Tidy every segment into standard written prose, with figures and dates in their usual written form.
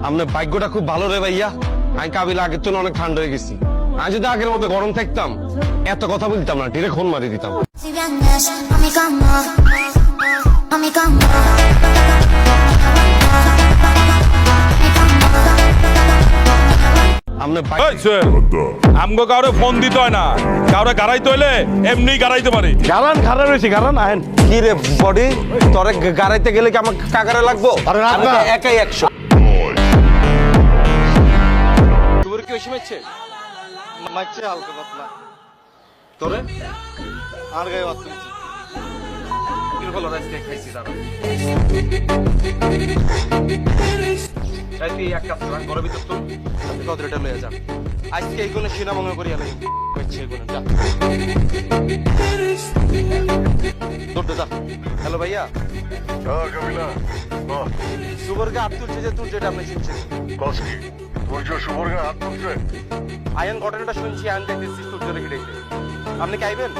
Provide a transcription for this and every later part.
আপনার ভাগ্যটা খুব ভালো রে ভাইয়া। আমি কাবিলা আগের জন্য অনেক ঠান্ডা হয়ে গেছি। আমি যদি আগের মতো গরম থাকতাম এত কথা বলতাম না, ডিরেক্ট ফোন মারি দিতাম। আমগো কাউরে ফোন দিতে হয় না, কাউরে গাড়াইতে হইলে এমনি গাড়াইতে পারি। গারান খারাপ হয়েছি, গারান আহেন। কি রে বডি, তোরে গাড়াইতে গেলে কি আমার কাকারে লাগবো? আমি তো একাই 100। তোর কি ওই মারছে? মারছে হালকা পাতলা। তোরে আর গায়ে বাত তুলছে। কি হলো রাস্তায় খাইছি দাঁড়া। তাই তুই এক কাজ কর, ঘরের ভিতর তো আপনি কত রেটে লয়ে যান। আজকে এই গুণে সিনা ভঙ্গ করিয়া লাগে। হচ্ছে এই গুণে যা। দৌড়তে যা। হ্যালো ভাইয়া। কাবিলা সুবরকে হাত তুলছে যে তুলছে এটা আপনি শুনছেন। কসকি তুই যে সুবর্গে হাত তুলছে আয়ন ঘটনাটা শুনছি, আয়ন দেখতেছি সূর্য রেখে দেখতে। আপনি কি আইবেন?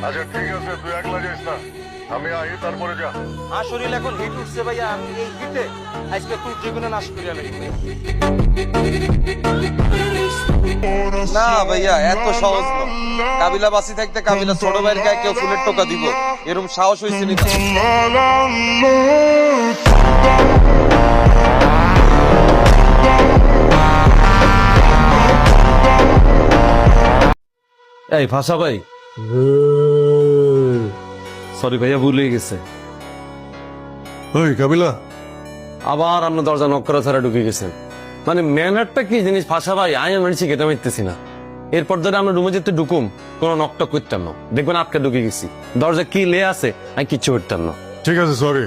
আচ্ছা ঠিক আছে, তুই একলা যাইস না, আমি আই তারপরে যা। আর শরীর এখন হিট উঠছে ভাইয়া, আমি এই হিটে আজকে তুই যে গুণে নাশ করিয়া লাগবে। না ভাইয়া এত সহজ না। কাবিলা বাসি থাকতে কাবিলা ছোট ভাইয়ের গায়ে কেউ ফুলের টোকা দিব, এরকম সাহস হয়েছে নাকি? এই ভাষা ভাই, সরি ভাইয়া ভুল হয়ে গেছে। ওই কাবিলা আবার আপনার দরজা নক করা ছাড়া ঢুকে গেছেন। মানে ম্যানারটা কি জিনিস ভাষা ভাই, আমি মানছি কেটে মারতেছি না। এরপর ধরে আমরা রুমে যেতে ঢুকুম, কোনো নকটক করতাম না, দেখবেন আটকা ঢুকে গেছি। দরজা কি লে আছে আমি কিচ্ছু করতাম না। ঠিক আছে, সরি।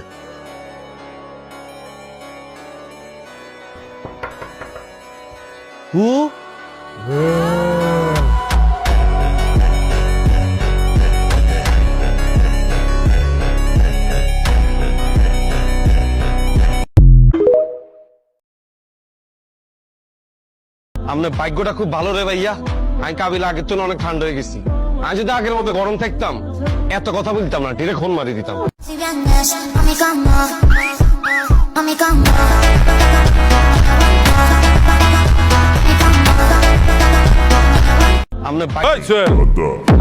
আপনার ভাগ্যটা খুব ভালো রে ভাইয়া। আমি কাবিলা আগের জন্য অনেক ঠান্ডা হয়ে গেছি। আমি যদি আগের মতো গরম থাকতাম এত কথা বলতাম না, ডিরেক্ট ফোন মারি দিতাম।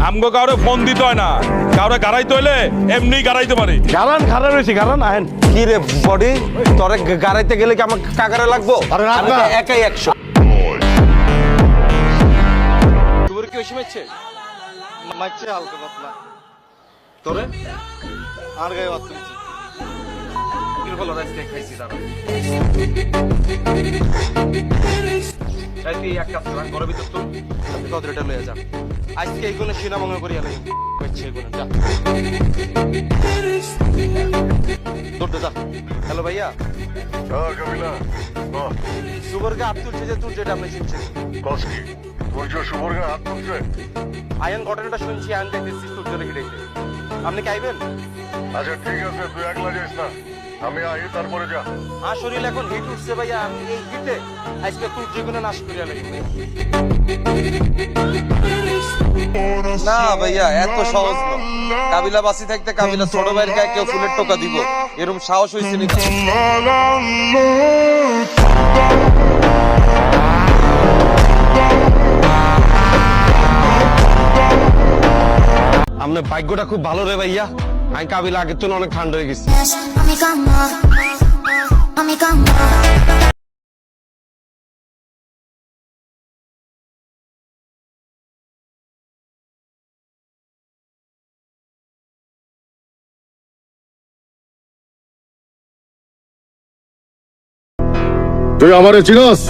আমগো কাউরে ফোন দিতে হয় না, কাউরে গাড়াইতে হইলে এমনি গাড়াইতে পারি। গারান খারাপ হয়েছি, গারান আহেন। কি রে বডি, তোরে গাড়াইতে গেলে কি আমার কাকারে লাগবো? আমি তো একাই 100। তোর কি ওই মারছে? মারছে হালকা পাতলা। তোরে আর গায়ে বাত তুলছে। কি হলো রাস্তায় খাইছি দাঁড়া। তাই তুই এক কাজ কর, ঘরের ভিতর তো আপনি কত রেটে লয়ে যান। আজকে এই গুণে সিনা ভঙ্গ করিয়া লাগে। হচ্ছে এই গুণে যা। দৌড়তে যা। হ্যালো ভাইয়া। কাবিলা সুবরকে হাত তুলছে যে তুলছে এটা আপনি শুনছেন। কসকি তুই যে সুবর্গে হাত তুলছে আয়ন ঘটনাটা শুনছি, আয়ন দেখতেছি সূর্য রেখে দেখতে। আপনি কি আইবেন? আচ্ছা ঠিক আছে, তুই একলা যাইস না, আমি আই তারপরে যা। আর শরীর এখন হিট উঠছে ভাইয়া, আমি এই হিটে আজকে তুই যে গুণে নাশ করিয়া লাগবে। না ভাইয়া এত সহজ না। কাবিলা বাসি থাকতে কাবিলা ছোট ভাইয়ের গায়ে কেউ ফুলের টোকা দিব, এরকম সাহস হয়েছে নাকি? আপনার ভাগ্যটা খুব ভালো রে ভাইয়া। আমি কাবিলা আগের জন্য অনেক ঠান্ডা হয়ে গেছি। তুই আমারে চিনস?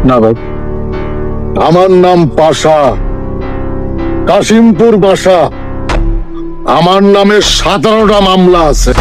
না ভাই। আমার নাম পাশা, কাশিমপুর বাসা। আমার নামে 17টা মামলা আছে।